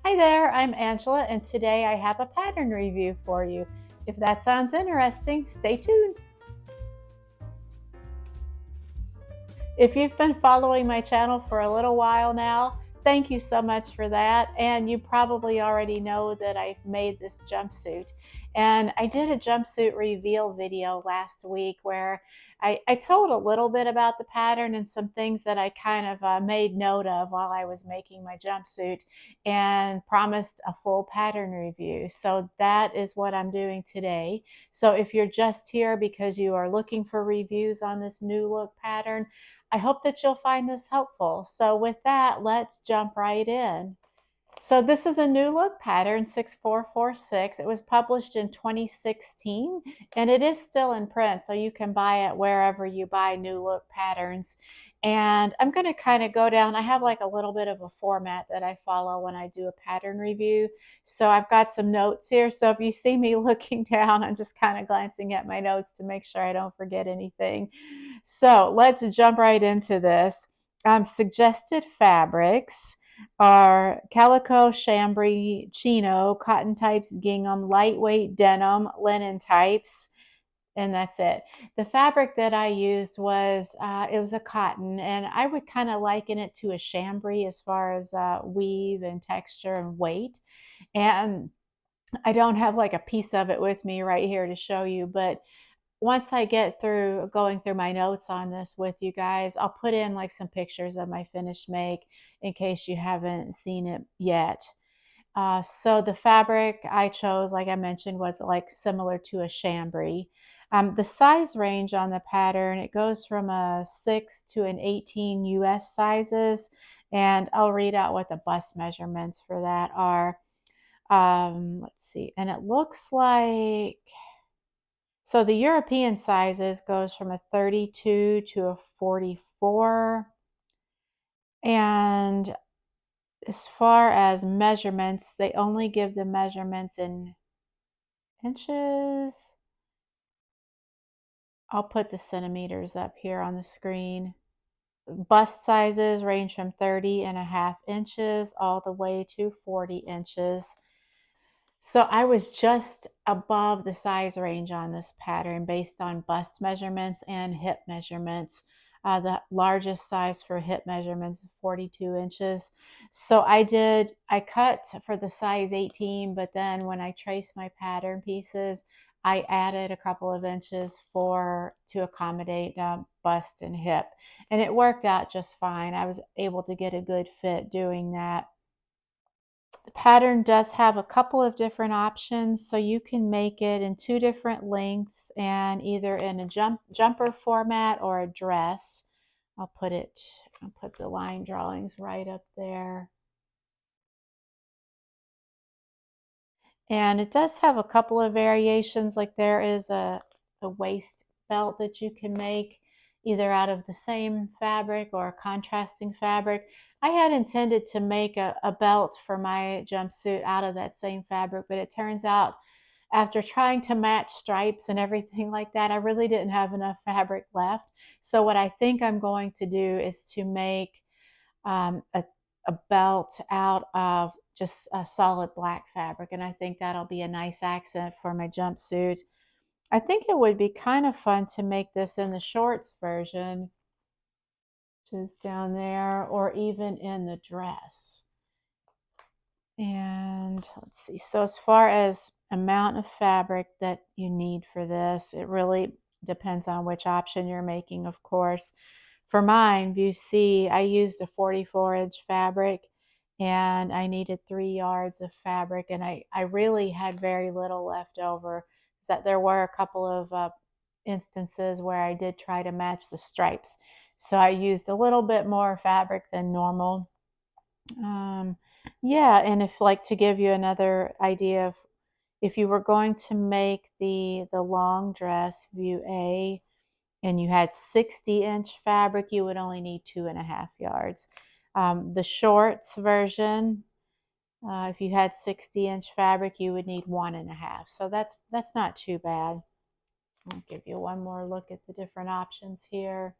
Hi there, I'm Angela, and today I have a pattern review for you. If that sounds interesting, stay tuned. If you've been following my channel for a little while now, thank you so much for that. And you probably already know that I've made this jumpsuit. And I did a jumpsuit reveal video last week where I told a little bit about the pattern and some things that I kind of made note of while I was making my jumpsuit and promised a full pattern review. So that is what I'm doing today. So if you're just here because you are looking for reviews on this new look pattern, I hope that you'll find this helpful. So with that, let's jump right in. So this is a new look pattern 6446. It was published in 2016 and it is still in print, so you can buy it wherever you buy new look patterns. And I'm going to kind of go down. I have like a little bit of a format that I follow when I do a pattern review. So I've got some notes here. So if you see me looking down, I'm just kind of glancing at my notes to make sure I don't forget anything. So let's jump right into this. Suggested fabrics are calico, chambray, chino, cotton types, gingham, lightweight denim, linen types, and that's it. The fabric that I used was it was a cotton, and I would kind of liken it to a chambray as far as weave and texture and weight. And I don't have like a piece of it with me right here to show you, but once I get through going through my notes on this with you guys, I'll put in like some pictures of my finished make in case you haven't seen it yet. So the fabric I chose, like I mentioned, was like similar to a chambray. The size range on the pattern, it goes from a 6 to an 18 US sizes, and I'll read out what the bust measurements for that are. Let's see, and it looks like so the European sizes goes from a 32 to a 44. And as far as measurements, they only give the measurements in inches. I'll put the centimeters up here on the screen. Bust sizes range from 30.5 inches all the way to 40 inches. So I was just above the size range on this pattern based on bust measurements and hip measurements. The largest size for hip measurements is 42 inches. So I cut for the size 18, but then when I traced my pattern pieces, I added a couple of inches to accommodate bust and hip. And it worked out just fine. I was able to get a good fit doing that. The pattern does have a couple of different options, so you can make it in two different lengths and either in a jumper format or a dress. I'll put the line drawings right up there. And it does have a couple of variations, like there is a waist belt that you can make either out of the same fabric or a contrasting fabric. I had intended to make a belt for my jumpsuit out of that same fabric, but it turns out after trying to match stripes and everything like that, I really didn't have enough fabric left. So what I think I'm going to do is to make um, a, a belt out of just a solid black fabric. And I think that'll be a nice accent for my jumpsuit. I think it would be kind of fun to make this in the shorts version, which is down there, or even in the dress. And let's see. So as far as amount of fabric that you need for this, it really depends on which option you're making, of course. For mine, you see, I used a 44-inch fabric and I needed 3 yards of fabric, and I really had very little left over. That there were a couple of instances where I did try to match the stripes. So I used a little bit more fabric than normal. Um, yeah, and if like to give you another idea of if you were going to make the long dress view A and you had 60-inch fabric, you would only need 2.5 yards. The shorts version, if you had 60-inch fabric, you would need 1.5. So that's not too bad. I'll give you one more look at the different options here.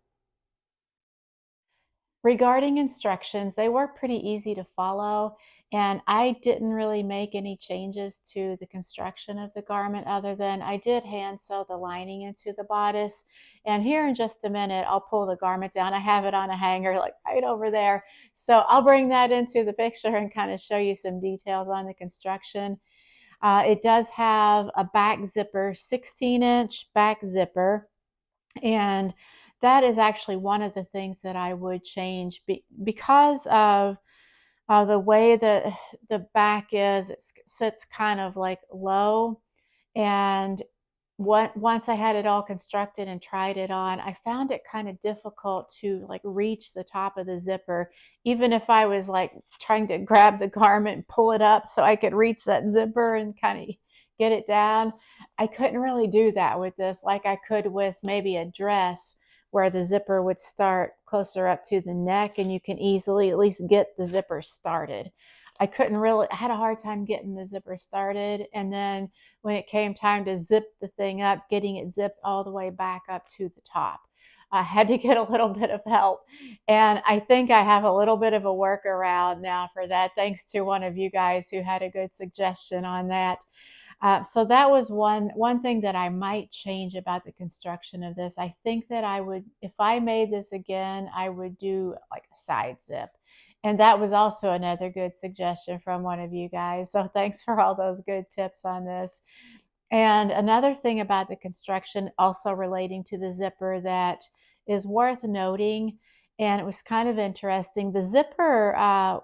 Regarding instructions, they were pretty easy to follow, and I didn't really make any changes to the construction of the garment other than I did hand sew the lining into the bodice. And here in just a minute, I'll pull the garment down. I have it on a hanger like right over there. So I'll bring that into the picture and kind of show you some details on the construction. It does have a back zipper, 16-inch back zipper, and that is actually one of the things that I would change because of the way that the back is. It sits kind of like low, and once I had it all constructed and tried it on, I found it kind of difficult to like reach the top of the zipper, even if I was like trying to grab the garment and pull it up so I could reach that zipper and kind of get it down. I couldn't really do that with this like I could with maybe a dress where the zipper would start closer up to the neck and you can easily at least get the zipper started. I couldn't really, I had a hard time getting the zipper started. And then when it came time to zip the thing up, getting it zipped all the way back up to the top, I had to get a little bit of help. And I think I have a little bit of a workaround now for that, thanks to one of you guys who had a good suggestion on that. So that was one thing that I might change about the construction of this. I think that I would, if I made this again, I would do like a side zip. And that was also another good suggestion from one of you guys. So thanks for all those good tips on this. And another thing about the construction, also relating to the zipper, that is worth noting, and it was kind of interesting. The zipper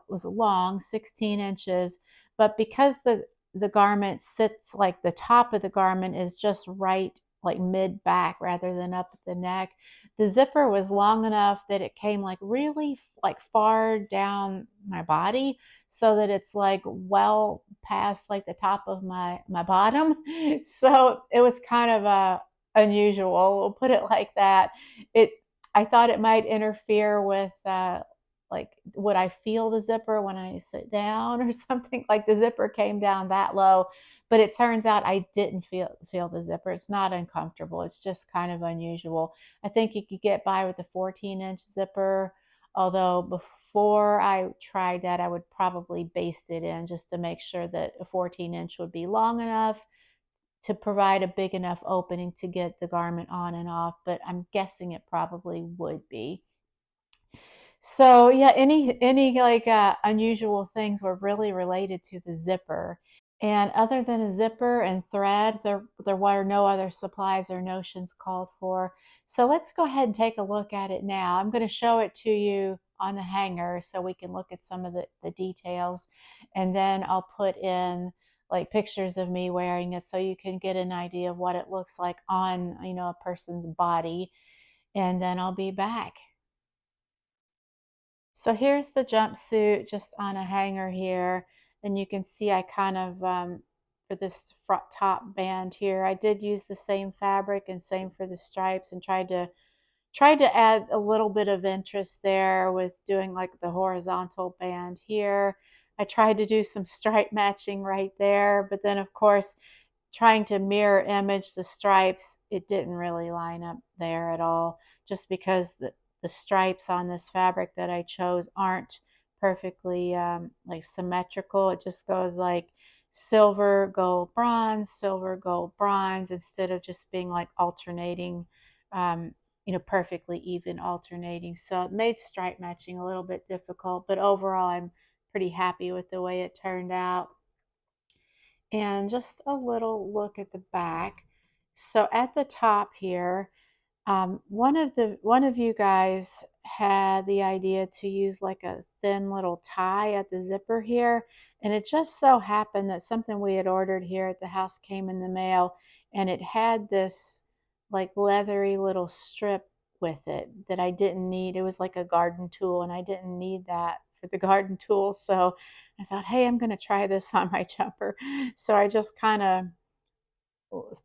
was long, 16 inches, but because the garment sits like the top of the garment is just right, like mid back rather than up at the neck, the zipper was long enough that it came like really like far down my body, so that it's like well past like the top of my bottom. So it was kind of unusual, we'll put it like that. It I thought it might interfere with like would I feel the zipper when I sit down or something, like the zipper came down that low, but it turns out I didn't feel the zipper. It's not uncomfortable, it's just kind of unusual. I think you could get by with the 14-inch zipper, although before I tried that, I would probably baste it in just to make sure that a 14-inch would be long enough to provide a big enough opening to get the garment on and off, but I'm guessing it probably would be. So yeah, any like unusual things were really related to the zipper. And other than a zipper and thread, there were no other supplies or notions called for. So let's go ahead and take a look at it now. I'm going to show it to you on the hanger so we can look at some of the details. And then I'll put in like pictures of me wearing it so you can get an idea of what it looks like on, a person's body. And then I'll be back. So here's the jumpsuit just on a hanger here. And you can see I kind of, for this front top band here, I did use the same fabric and same for the stripes, and tried to add a little bit of interest there with doing like the horizontal band here. I tried to do some stripe matching right there, but then of course, trying to mirror image the stripes, it didn't really line up there at all, just because the stripes on this fabric that I chose aren't perfectly like symmetrical. It just goes like silver, gold, bronze, instead of just being like alternating, perfectly even alternating. So it made stripe matching a little bit difficult, but overall I'm pretty happy with the way it turned out. And just a little look at the back. So at the top here, one of you guys had the idea to use like a thin little tie at the zipper here, and it just so happened that something we had ordered here at the house came in the mail, and it had this like leathery little strip with it that I didn't need. It was like a garden tool, and I didn't need that for the garden tool. So I thought, hey, I'm going to try this on my jumper. So I just kind of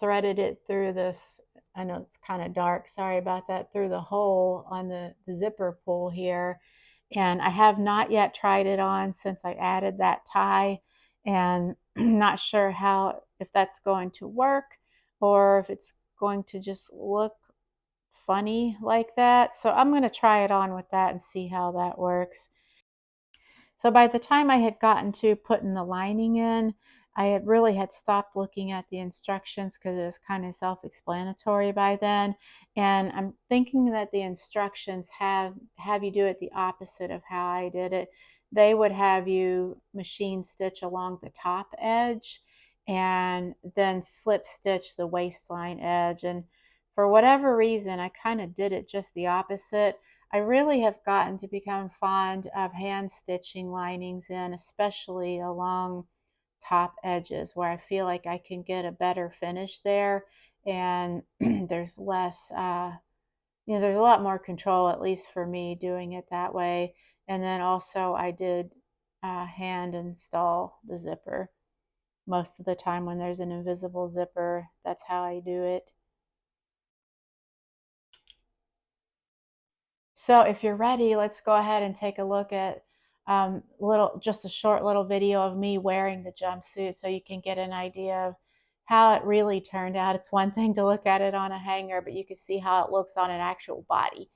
threaded it through this. I know it's kind of dark, sorry about that, through the hole on the zipper pull here. And I have not yet tried it on since I added that tie, and not sure if that's going to work or if it's going to just look funny like that. So I'm going to try it on with that and see how that works. So by the time I had gotten to putting the lining in, I had really had stopped looking at the instructions because it was kind of self-explanatory by then. And I'm thinking that the instructions have you do it the opposite of how I did it. They would have you machine stitch along the top edge and then slip stitch the waistline edge. And for whatever reason, I kind of did it just the opposite. I really have gotten to become fond of hand stitching linings in, especially along top edges where I feel like I can get a better finish there, and there's less, there's a lot more control, at least for me, doing it that way. And then also I did hand install the zipper. Most of the time when there's an invisible zipper, that's how I do it. So if you're ready, let's go ahead and take a look at just a short little video of me wearing the jumpsuit so you can get an idea of how it really turned out. It's one thing to look at it on a hanger, but you can see how it looks on an actual body.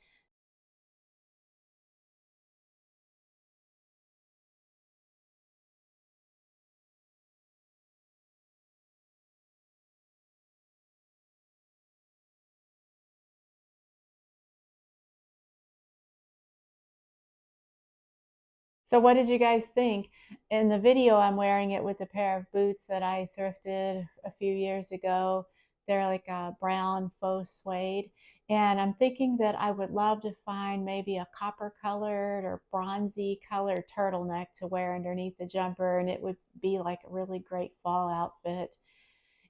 So what did you guys think? In the video, I'm wearing it with a pair of boots that I thrifted a few years ago. They're like a brown faux suede. And I'm thinking that I would love to find maybe a copper colored or bronzy colored turtleneck to wear underneath the jumper, and it would be like a really great fall outfit.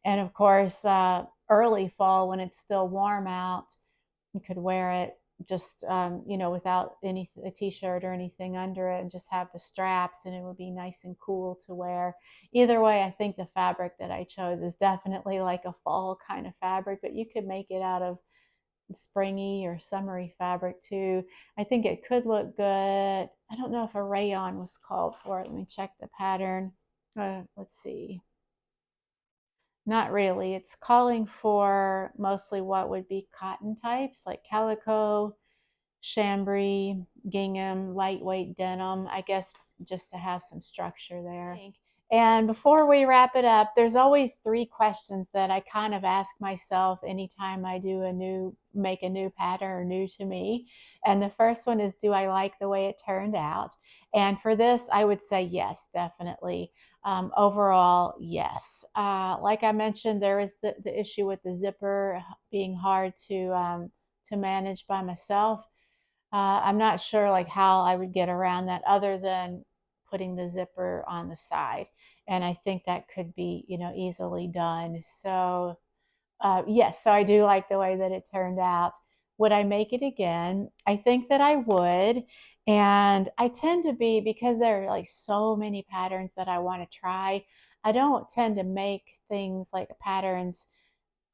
And of course, early fall when it's still warm out, you could wear it just without any a t-shirt or anything under it, and just have the straps, and it would be nice and cool to wear. Either way, I think the fabric that I chose is definitely like a fall kind of fabric, but you could make it out of springy or summery fabric too. I think it could look good. I don't know if a rayon was called for it. Let me check the pattern. Let's see. Not really. It's calling for mostly what would be cotton types like calico, chambray, gingham, lightweight denim, I guess, just to have some structure there. And before we wrap it up, there's always three questions that I kind of ask myself anytime I make a new pattern or new to me. And the first one is, do I like the way it turned out? And for this, I would say yes, definitely. Overall, yes. Like I mentioned, there is the issue with the zipper being hard to manage by myself. I'm not sure like how I would get around that other than putting the zipper on the side. And I think that could be, easily done. So yes, so I do like the way that it turned out. Would I make it again? I think that I would. And I tend to be, because there are like so many patterns that I want to try, I don't tend to make things like patterns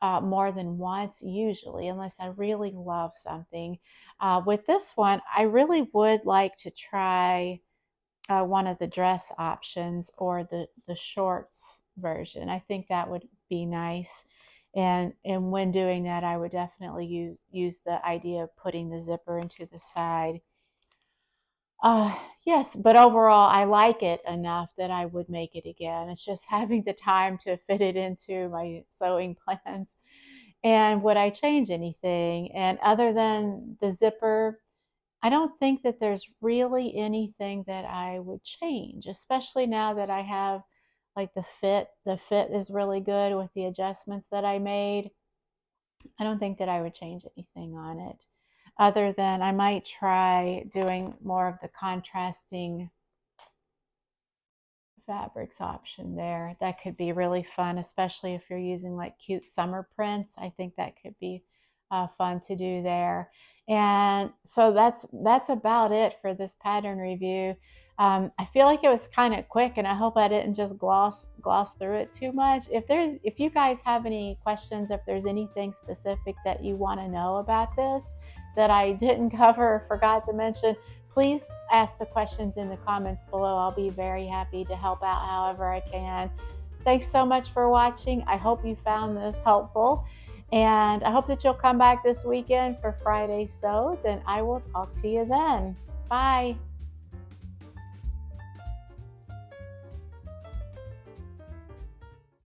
more than once, usually, unless I really love something. With this one, I really would like to try one of the dress options or the shorts version. I think that would be nice. And when doing that, I would definitely use the idea of putting the zipper into the side. Yes, but overall, I like it enough that I would make it again. It's just having the time to fit it into my sewing plans. And would I change anything? And other than the zipper, I don't think that there's really anything that I would change, especially now that I have like the fit. The fit is really good with the adjustments that I made. I don't think that I would change anything on it, other than I might try doing more of the contrasting fabrics option there. That could be really fun, especially if you're using like cute summer prints. I think that could be fun to do there. And so that's about it for this pattern review. I feel like it was kind of quick, and I hope I didn't just gloss through it too much. If you guys have any questions, if there's anything specific that you want to know about this that I didn't cover or forgot to mention, please ask the questions in the comments below. I'll be very happy to help out however I can. Thanks so much for watching. I hope you found this helpful. And I hope that you'll come back this weekend for Friday sews, and I will talk to you then. Bye.